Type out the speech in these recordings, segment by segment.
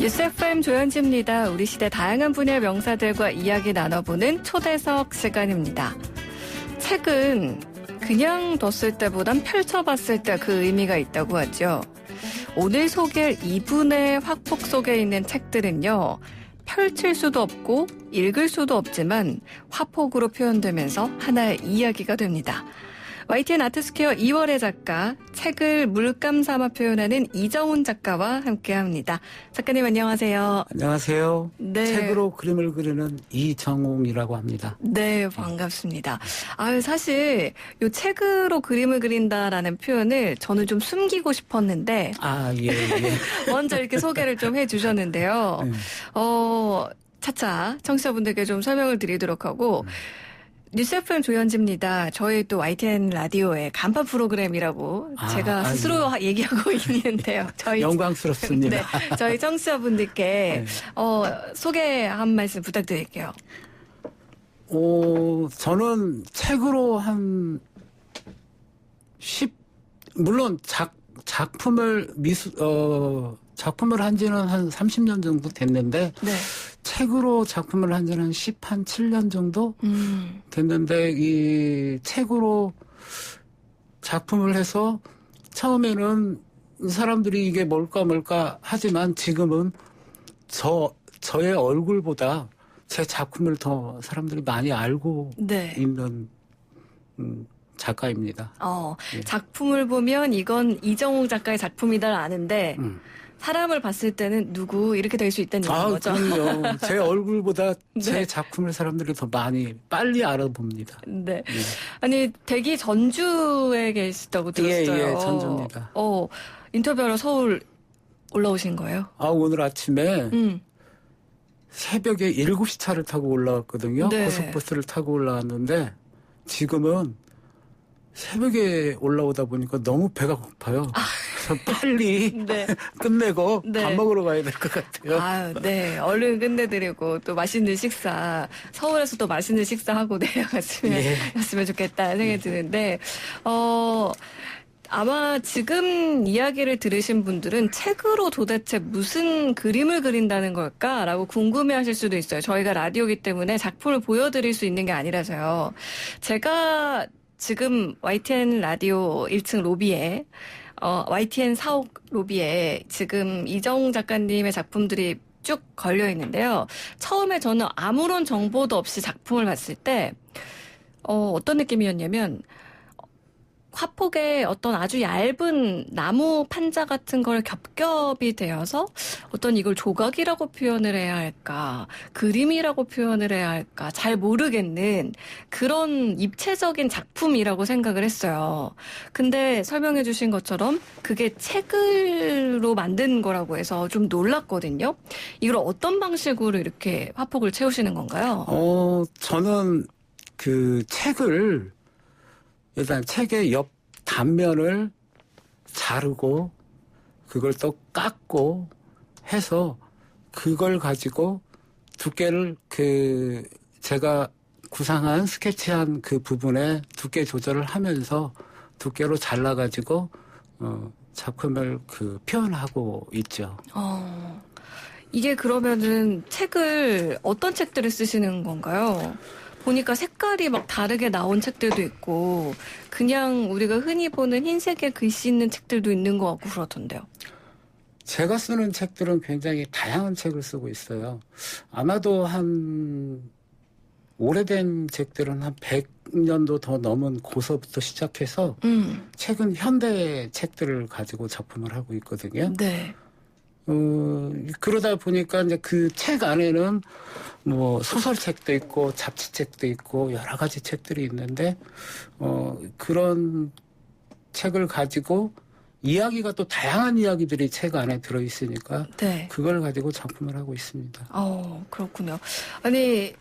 뉴스 FM 조현지입니다. 우리 시대 다양한 분야의 명사들과 이야기 나눠보는 초대석 시간입니다. 책은 그냥 뒀을 때보단 펼쳐봤을 때 그 의미가 있다고 하죠. 오늘 소개할 이분의 확폭 속에 있는 책들은요. 펼칠 수도 없고 읽을 수도 없지만 화폭으로 표현되면서 하나의 이야기가 됩니다. YTN 아트스퀘어 2월의 작가, 책을 물감 삼아 표현하는 이정훈 작가와 함께합니다. 작가님 안녕하세요. 안녕하세요. 네. 책으로 그림을 그리는 이정웅이라고 합니다. 네, 반갑습니다. 사실 이 책으로 그림을 그린다라는 표현을 저는 좀 숨기고 싶었는데 예. 먼저 이렇게 소개를 좀 해주셨는데요. 네. 차차 청취자분들께 좀 설명을 드리도록 하고 뉴스 FM 조현지입니다. 저희 또 YTN 라디오의 간판 프로그램이라고 제가 스스로 얘기하고 있는데요. 저희 영광스럽습니다. 네, 저희 청취자분들께 소개 한 말씀 부탁드릴게요. 저는 책으로 물론 작품을 한 지는 한 30년 정도 됐는데 네. 책으로 작품을 한 지는 한 7년 정도 됐는데 이 책으로 작품을 해서 처음에는 사람들이 이게 뭘까 하지만 지금은 저의 얼굴보다 제 작품을 더 사람들이 많이 알고 네. 있는 작가입니다. 네. 작품을 보면 이건 이정웅 작가의 작품이다 아는데 사람을 봤을 때는 누구 이렇게 될 수 있다는 얘기인 거죠? 그럼요. 제 얼굴보다 네. 제 작품을 사람들이 더 빨리 알아봅니다. 네. 아니 대기 전주에 계시다고 들었어요. 예, 전주입니다. 인터뷰하러 서울 올라오신 거예요? 오늘 아침에 새벽에 7시 차를 타고 올라왔거든요. 네. 고속버스를 타고 올라왔는데 지금은 새벽에 올라오다 보니까 너무 배가 고파요. 그래서 빨리 네. 끝내고 네. 밥 먹으러 가야 될 것 같아요. 네. 얼른 끝내드리고 또 맛있는 식사, 서울에서 또 맛있는 식사하고 내려갔으면 좋겠다 생각이 드는데, 아마 지금 이야기를 들으신 분들은 책으로 도대체 무슨 그림을 그린다는 걸까라고 궁금해하실 수도 있어요. 저희가 라디오이기 때문에 작품을 보여드릴 수 있는 게 아니라서요. 제가 지금 YTN 라디오 1층 로비에 YTN 사옥 로비에 지금 이정웅 작가님의 작품들이 쭉 걸려 있는데요. 처음에 저는 아무런 정보도 없이 작품을 봤을 때 어떤 느낌이었냐면 화폭에 어떤 아주 얇은 나무 판자 같은 걸 겹겹이 되어서 어떤 이걸 조각이라고 표현을 해야 할까, 그림이라고 표현을 해야 할까, 잘 모르겠는 그런 입체적인 작품이라고 생각을 했어요. 근데 설명해 주신 것처럼 그게 책으로 만든 거라고 해서 좀 놀랐거든요. 이걸 어떤 방식으로 이렇게 화폭을 채우시는 건가요? 저는 그 책을 일단 책의 옆 단면을 자르고 그걸 또 깎고 해서 그걸 가지고 두께를 제가 구상한 스케치한 그 부분에 두께 조절을 하면서 두께로 잘라가지고 작품을 표현하고 있죠. 이게 그러면은 어떤 책들을 쓰시는 건가요? 보니까 색깔이 막 다르게 나온 책들도 있고 그냥 우리가 흔히 보는 흰색의 글씨 있는 책들도 있는 것 같고 그러던데요. 제가 쓰는 책들은 굉장히 다양한 책을 쓰고 있어요. 아마도 오래된 책들은 한 100년도 더 넘은 고서부터 시작해서 최근 현대 책들을 가지고 작품을 하고 있거든요. 네. 그러다 보니까 이제 그 책 안에는 소설책도 있고 잡지책도 있고 여러 가지 책들이 있는데 그런 책을 가지고 이야기가 또 다양한 이야기들이 책 안에 들어있으니까 네. 그걸 가지고 작품을 하고 있습니다. 그렇군요. 아니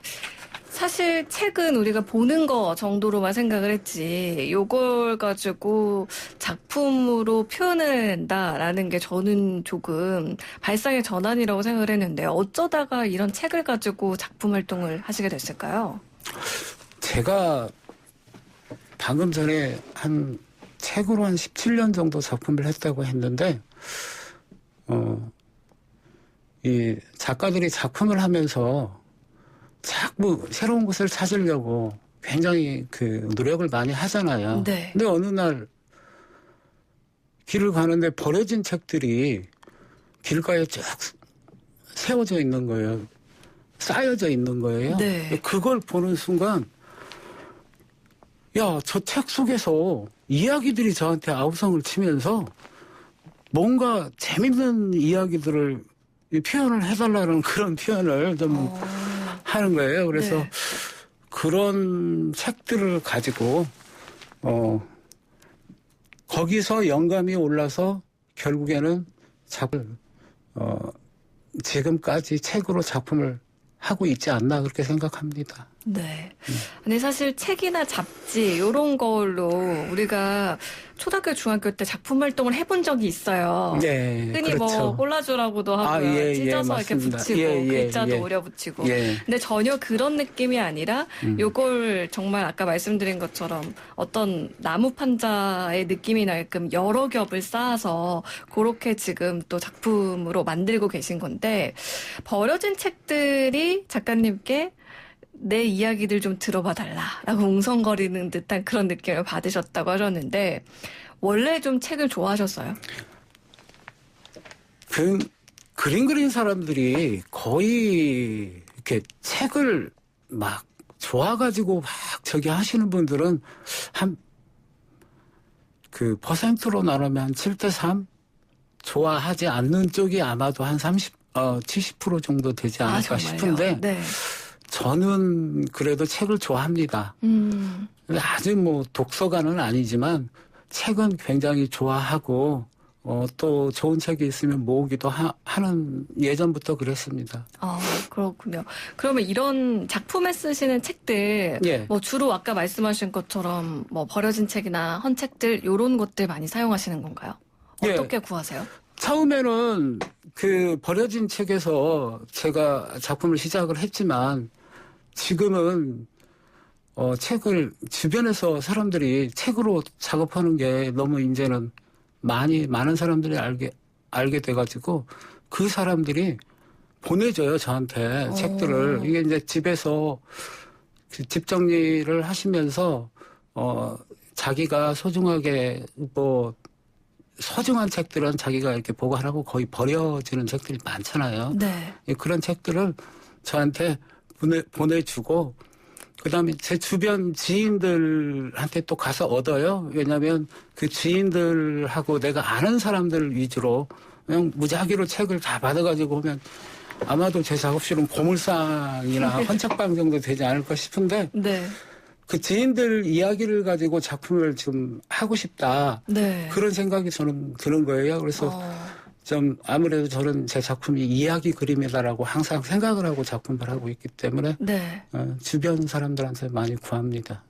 사실 책은 우리가 보는 거 정도로만 생각을 했지 요걸 가지고 작품으로 표현을 한다라는 게 저는 조금 발상의 전환이라고 생각을 했는데 어쩌다가 이런 책을 가지고 작품 활동을 하시게 됐을까요? 제가 방금 전에 책으로 한 17년 정도 작품을 했다고 했는데 이 작가들이 작품을 하면서 자꾸 새로운 것을 찾으려고 굉장히 그 노력을 많이 하잖아요. 네. 근데 어느 날 길을 가는데 버려진 책들이 길가에 쫙 세워져 있는 거예요. 쌓여져 있는 거예요. 네. 그걸 보는 순간 야, 저 책 속에서 이야기들이 저한테 아우성을 치면서 뭔가 재밌는 이야기들을 표현을 해달라는 그런 표현을 좀 하는 거예요. 그래서 네. 그런 책들을 가지고 거기서 영감이 올라서 결국에는 지금까지 책으로 작품을 하고 있지 않나 그렇게 생각합니다. 네. 아니, 사실 책이나 잡지, 요런 걸로 우리가 초등학교, 중학교 때 작품 활동을 해본 적이 있어요. 네, 흔히 그렇죠. 뭐 콜라주라고도 하고요. 예, 찢어서 이렇게 맞습니다. 붙이고 글자도 오려 붙이고. 예. 근데 전혀 그런 느낌이 아니라 요걸 정말 아까 말씀드린 것처럼 어떤 나무 판자의 느낌이 나게끔 여러 겹을 쌓아서 그렇게 지금 또 작품으로 만들고 계신 건데 버려진 책들이 작가님께 내 이야기들 좀 들어봐 달라라고 웅성거리는 듯한 그런 느낌을 받으셨다고 하셨는데 원래 좀 책을 좋아하셨어요? 그림 그린 사람들이 거의 이렇게 책을 막 좋아가지고 막 저기 하시는 분들은 그 퍼센트로 나누면 한 7대3 좋아하지 않는 쪽이 아마도 한 70% 정도 되지 않을까 싶은데 네. 저는 그래도 책을 좋아합니다. 아직 뭐 독서가는 아니지만 책은 굉장히 좋아하고 또 좋은 책이 있으면 모으기도 하는 예전부터 그랬습니다. 그렇군요. 그러면 이런 작품에 쓰시는 책들, 예. 뭐 주로 아까 말씀하신 것처럼 뭐 버려진 책이나 헌 책들 요런 것들 많이 사용하시는 건가요? 어떻게 구하세요? 처음에는 그 버려진 책에서 제가 작품을 시작을 했지만 지금은 책을 주변에서 사람들이 책으로 작업하는 게 너무 이제는 많은 사람들이 알게 돼가지고 그 사람들이 보내줘요 저한테 책들을. 이게 이제 집에서 집 정리를 하시면서 자기가 소중하게 소중한 책들은 자기가 이렇게 보관하고 거의 버려지는 책들이 많잖아요. 네. 그런 책들을 저한테 보내주고 그다음에 제 주변 지인들한테 또 가서 얻어요. 왜냐하면 그 지인들하고 내가 아는 사람들 위주로 그냥 무작위로 책을 다 받아가지고 오면 아마도 제 작업실은 고물상이나 헌책방 정도 되지 않을까 싶은데 네. 그 지인들 이야기를 가지고 작품을 좀 하고 싶다. 네. 그런 생각이 저는 드는 거예요. 그래서 좀 아무래도 저는 제 작품이 이야기 그림이다라고 항상 생각을 하고 작품을 하고 있기 때문에 네. 주변 사람들한테 많이 구합니다.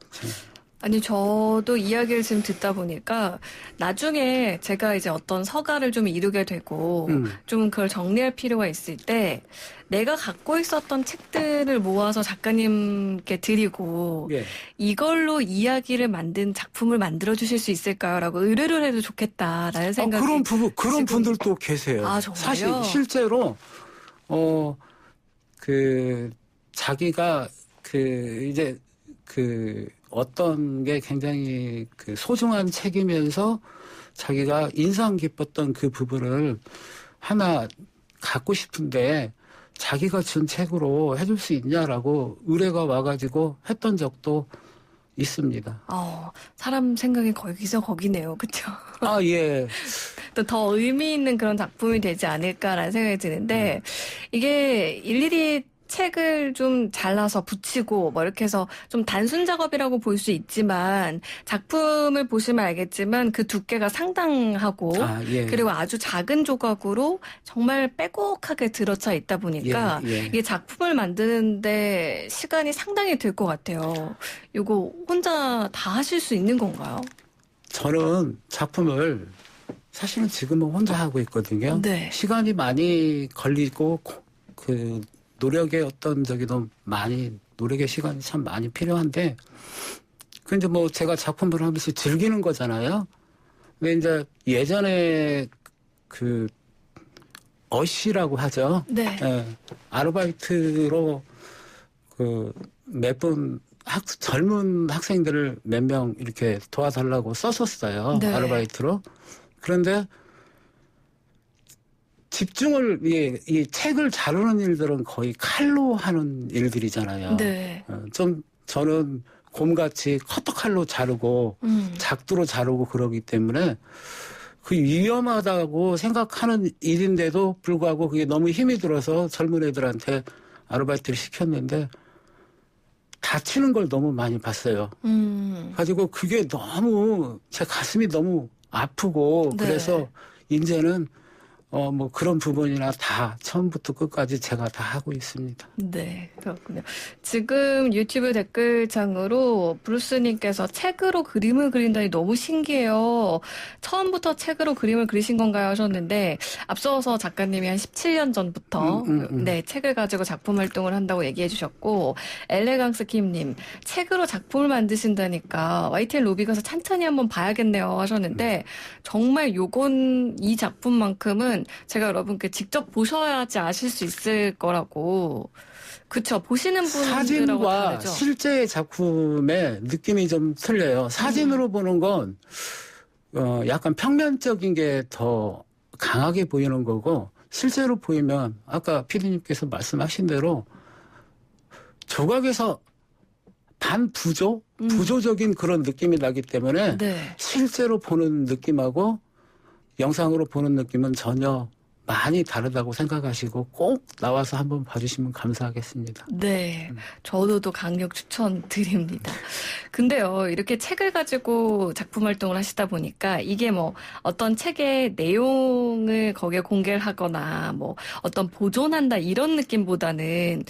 아니, 저도 이야기를 지금 듣다 보니까 나중에 제가 이제 어떤 서가를 좀 이루게 되고 좀 그걸 정리할 필요가 있을 때 내가 갖고 있었던 책들을 모아서 작가님께 드리고 예. 이걸로 이야기를 만든 작품을 만들어 주실 수 있을까요? 라고 의뢰를 해도 좋겠다라는 생각이. 그런 분들도 계세요. 아, 정말요? 사실 실제로 자기가 이제 어떤 게 굉장히 소중한 책이면서 자기가 인상 깊었던 그 부분을 하나 갖고 싶은데 자기가 준 책으로 해줄 수 있냐라고 의뢰가 와가지고 했던 적도 있습니다. 사람 생각이 거기서 거기네요. 그렇죠? 예. 또 더 의미 있는 그런 작품이 되지 않을까라는 생각이 드는데 이게 일일이 책을 좀 잘라서 붙이고 뭐 이렇게 해서 좀 단순 작업이라고 볼 수 있지만 작품을 보시면 알겠지만 그 두께가 상당하고 예. 그리고 아주 작은 조각으로 정말 빼곡하게 들어차 있다 보니까 이게 작품을 만드는데 시간이 상당히 들 것 같아요. 이거 혼자 다 하실 수 있는 건가요? 저는 작품을 사실은 지금은 혼자 하고 있거든요. 네. 시간이 많이 걸리고 노력의 노력의 시간이 참 많이 필요한데, 근데 뭐 제가 작품을 하면서 즐기는 거잖아요. 근데 이제 예전에 어시라고 하죠. 네. 예, 아르바이트로 그 몇 분 젊은 학생들을 몇 명 이렇게 도와달라고 썼었어요. 네. 아르바이트로. 그런데 집중을 이 책을 자르는 일들은 거의 칼로 하는 일들이잖아요. 네. 좀 저는 곰같이 커터칼로 자르고 작두로 자르고 그러기 때문에 그 위험하다고 생각하는 일인데도 불구하고 그게 너무 힘이 들어서 젊은 애들한테 아르바이트를 시켰는데 다치는 걸 너무 많이 봤어요. 가지고 그게 너무 제 가슴이 너무 아프고 네. 그래서 이제는 뭐 그런 부분이나 다 처음부터 끝까지 제가 다 하고 있습니다. 네, 그렇군요. 지금 유튜브 댓글창으로 브루스님께서 책으로 그림을 그린다니 너무 신기해요. 처음부터 책으로 그림을 그리신 건가요? 하셨는데 앞서서 작가님이 한 17년 전부터 네, 책을 가지고 작품 활동을 한다고 얘기해 주셨고 엘레강스 킴님 책으로 작품을 만드신다니까 YTN 로비 가서 찬찬히 한번 봐야겠네요 하셨는데 정말 이 작품만큼은 제가 여러분께 직접 보셔야지 아실 수 있을 거라고. 그쵸. 보시는 분들하고 사진과 다르죠. 실제 작품의 느낌이 좀 틀려요. 사진으로 보는 건 약간 평면적인 게 더 강하게 보이는 거고 실제로 보이면 아까 피디님께서 말씀하신 대로 조각에서 부조적인 그런 느낌이 나기 때문에 네. 실제로 보는 느낌하고 영상으로 보는 느낌은 전혀 많이 다르다고 생각하시고 꼭 나와서 한번 봐주시면 감사하겠습니다. 네. 저도 또 강력 추천드립니다. 근데요, 이렇게 책을 가지고 작품 활동을 하시다 보니까 이게 뭐 어떤 책의 내용을 거기에 공개를 하거나 뭐 어떤 보존한다 이런 느낌보다는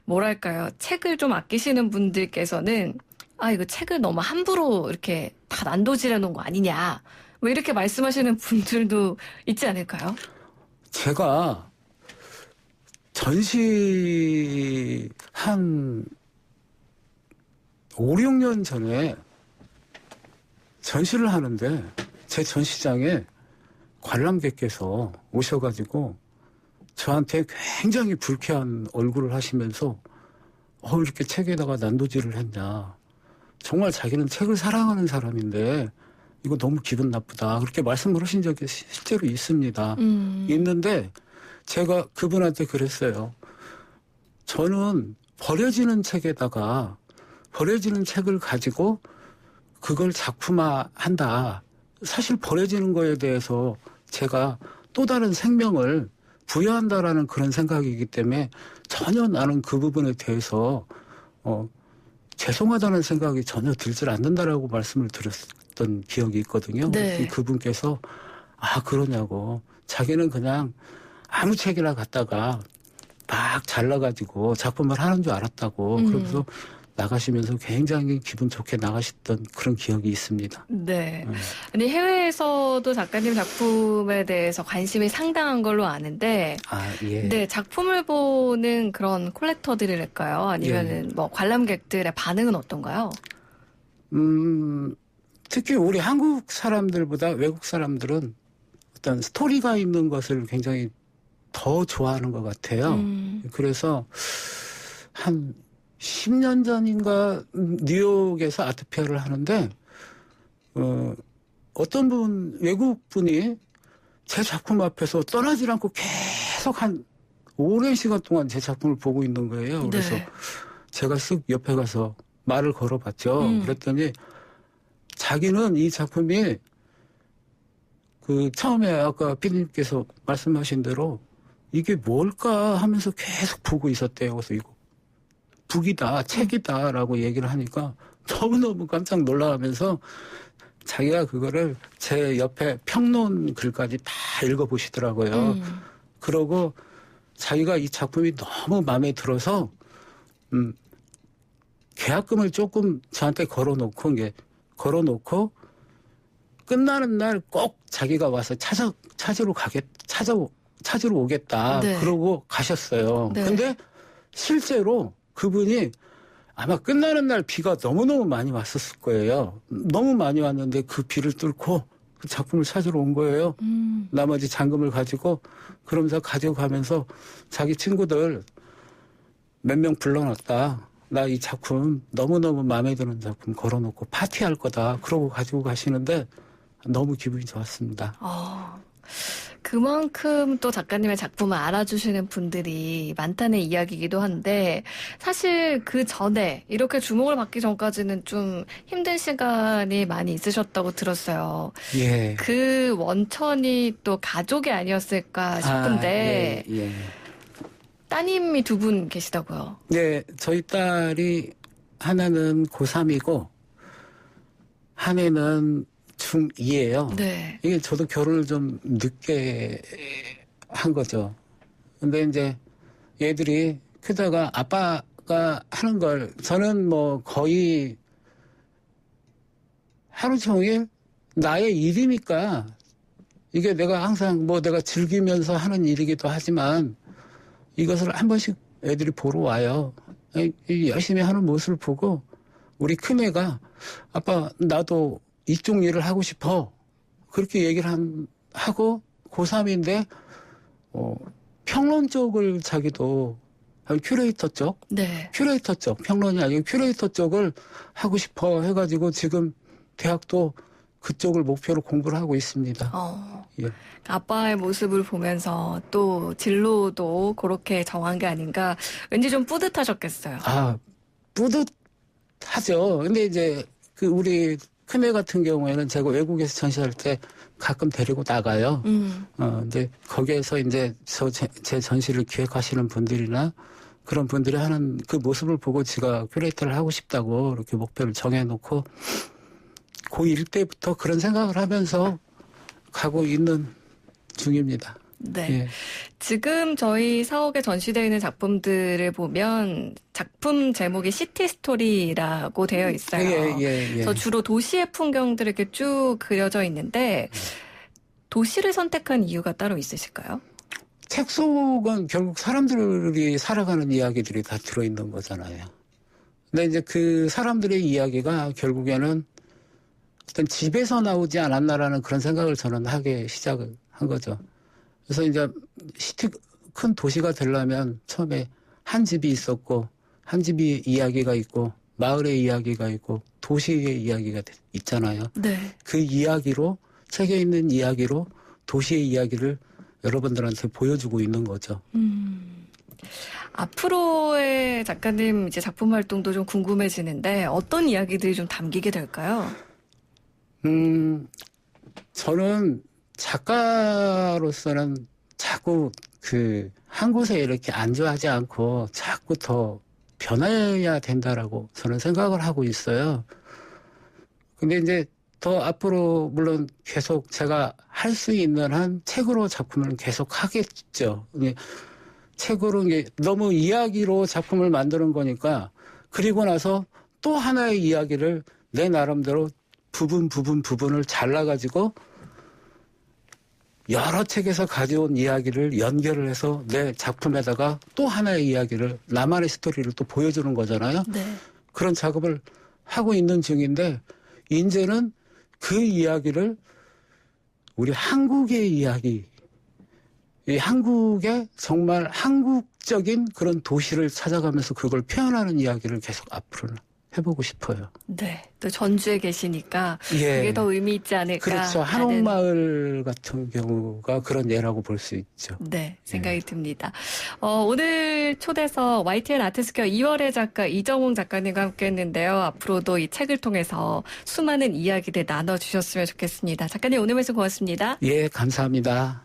뭐랄까요. 책을 좀 아끼시는 분들께서는 이거 책을 너무 함부로 이렇게 다 난도질해 놓은 거 아니냐. 왜 이렇게 말씀하시는 분들도 있지 않을까요? 제가 전시 한 5, 6년 전에 전시를 하는데 제 전시장에 관람객께서 오셔가지고 저한테 굉장히 불쾌한 얼굴을 하시면서 이렇게 책에다가 난도질을 했냐. 정말 자기는 책을 사랑하는 사람인데 이거 너무 기분 나쁘다. 그렇게 말씀을 하신 적이 실제로 있습니다. 있는데 제가 그분한테 그랬어요. 저는 버려지는 책에다가 버려지는 책을 가지고 그걸 작품화한다. 사실 버려지는 거에 대해서 제가 또 다른 생명을 부여한다라는 그런 생각이기 때문에 전혀 나는 그 부분에 대해서 죄송하다는 생각이 전혀 들질 않는다라고 말씀을 드렸던 기억이 있거든요. 네. 그분께서 그러냐고. 자기는 그냥 아무 책이나 갖다가 막 잘라가지고 작품을 하는 줄 알았다고. 그러면서 나가시면서 굉장히 기분 좋게 나가셨던 그런 기억이 있습니다. 네. 아니, 해외에서도 작가님 작품에 대해서 관심이 상당한 걸로 아는데, 예. 네, 작품을 보는 그런 콜렉터들일까요? 아니면은 뭐 관람객들의 반응은 어떤가요? 특히 우리 한국 사람들보다 외국 사람들은 어떤 스토리가 있는 것을 굉장히 더 좋아하는 것 같아요. 그래서 한 10년 전인가 뉴욕에서 아트페어를 하는데 어떤 외국 분이 제 작품 앞에서 떠나질 않고 계속 한 오랜 시간 동안 제 작품을 보고 있는 거예요. 그래서 네. 제가 쓱 옆에 가서 말을 걸어봤죠. 그랬더니 자기는 이 작품이 처음에 아까 피디님께서 말씀하신 대로 이게 뭘까 하면서 계속 보고 있었대요. 그래서 이거 북이다, 책이다라고 얘기를 하니까 너무너무 깜짝 놀라면서 자기가 그거를 제 옆에 평론 글까지 다 읽어보시더라고요. 그러고 자기가 이 작품이 너무 마음에 들어서 계약금을 조금 저한테 걸어놓고 끝나는 날 꼭 자기가 와서 찾으러 오겠다. 네. 그러고 가셨어요. 네. 근데 실제로 그분이 아마 끝나는 날 비가 너무너무 많이 왔었을 거예요. 너무 많이 왔는데 그 비를 뚫고 그 작품을 찾으러 온 거예요. 나머지 잔금을 가지고. 그러면서 가지고 가면서 자기 친구들 몇 명 불러놨다. 나 이 작품 너무너무 마음에 드는 작품 걸어놓고 파티할 거다. 그러고 가지고 가시는데 너무 기분이 좋았습니다. 그만큼 또 작가님의 작품을 알아주시는 분들이 많다는 이야기이기도 한데 사실 그 전에 이렇게 주목을 받기 전까지는 좀 힘든 시간이 많이 있으셨다고 들었어요. 예. 그 원천이 또 가족이 아니었을까 싶은데 예. 따님이 두 분 계시다고요. 네, 저희 딸이 하나는 고3이고 하나는 중2예요. 네. 이게 저도 결혼을 좀 늦게 한 거죠. 근데 이제 얘들이 크다가 아빠가 하는 걸 저는 뭐 거의 하루 종일 나의 일이니까 이게 내가 항상 뭐 내가 즐기면서 하는 일이기도 하지만 이것을 한 번씩 애들이 보러 와요. 열심히 하는 모습을 보고 우리 큰애가 아빠 나도 이쪽 일을 하고 싶어. 그렇게 얘기를 하고 고3인데 평론 쪽을 자기도 큐레이터 쪽? 네. 큐레이터 쪽. 평론이 아니고 큐레이터 쪽을 하고 싶어 해가지고 지금 대학도 그쪽을 목표로 공부를 하고 있습니다. 예. 아빠의 모습을 보면서 또 진로도 그렇게 정한 게 아닌가 왠지 좀 뿌듯하셨겠어요. 뿌듯하죠. 근데 이제 그 우리 큰애 같은 경우에는 제가 외국에서 전시할 때 가끔 데리고 나가요. 근데 거기에서 이제 제 전시를 기획하시는 분들이나 그런 분들이 하는 그 모습을 보고 제가 큐레이터를 하고 싶다고 이렇게 목표를 정해놓고 고1 때부터 그런 생각을 하면서 가고 있는 중입니다. 네. 예. 지금 저희 사옥에 전시되어 있는 작품들을 보면 작품 제목이 시티 스토리라고 되어 있어요. 예. 그래서 주로 도시의 풍경들이 이렇게 쭉 그려져 있는데 도시를 선택한 이유가 따로 있으실까요? 책 속은 결국 사람들이 살아가는 이야기들이 다 들어있는 거잖아요. 근데 이제 그 사람들의 이야기가 결국에는 어떤 집에서 나오지 않았나라는 그런 생각을 저는 하게 시작을 한 거죠. 그래서 이제 큰 도시가 되려면 처음에 한 집이 있었고, 한 집이 이야기가 있고, 마을의 이야기가 있고, 도시의 이야기가 있잖아요. 네. 그 이야기로, 책에 있는 이야기로 도시의 이야기를 여러분들한테 보여주고 있는 거죠. 앞으로의 작가님 이제 작품 활동도 좀 궁금해지는데 어떤 이야기들이 좀 담기게 될까요? 저는 작가로서는 자꾸 한 곳에 이렇게 안주하지 않고 자꾸 더 변해야 된다라고 저는 생각을 하고 있어요. 근데 이제 더 앞으로 물론 계속 제가 할 수 있는 한 책으로 작품을 계속 하겠죠. 책으로 너무 이야기로 작품을 만드는 거니까 그리고 나서 또 하나의 이야기를 내 나름대로 부분을 잘라가지고 여러 책에서 가져온 이야기를 연결을 해서 내 작품에다가 또 하나의 이야기를 나만의 스토리를 또 보여주는 거잖아요. 네. 그런 작업을 하고 있는 중인데 이제는 그 이야기를 우리 한국의 이야기, 이 한국의 정말 한국적인 그런 도시를 찾아가면서 그걸 표현하는 이야기를 계속 앞으로는 해보고 싶어요. 네. 또 전주에 계시니까 예. 그게 더 의미 있지 않을까. 그렇죠. 하는 한옥마을 같은 경우가 그런 예라고 볼 수 있죠. 네, 생각이 듭니다. 오늘 초대서 YTN 아트스퀘어 2월의 작가 이정웅 작가님과 함께 했는데요. 앞으로도 이 책을 통해서 수많은 이야기들 나눠주셨으면 좋겠습니다. 작가님 오늘 말씀 고맙습니다. 예, 감사합니다.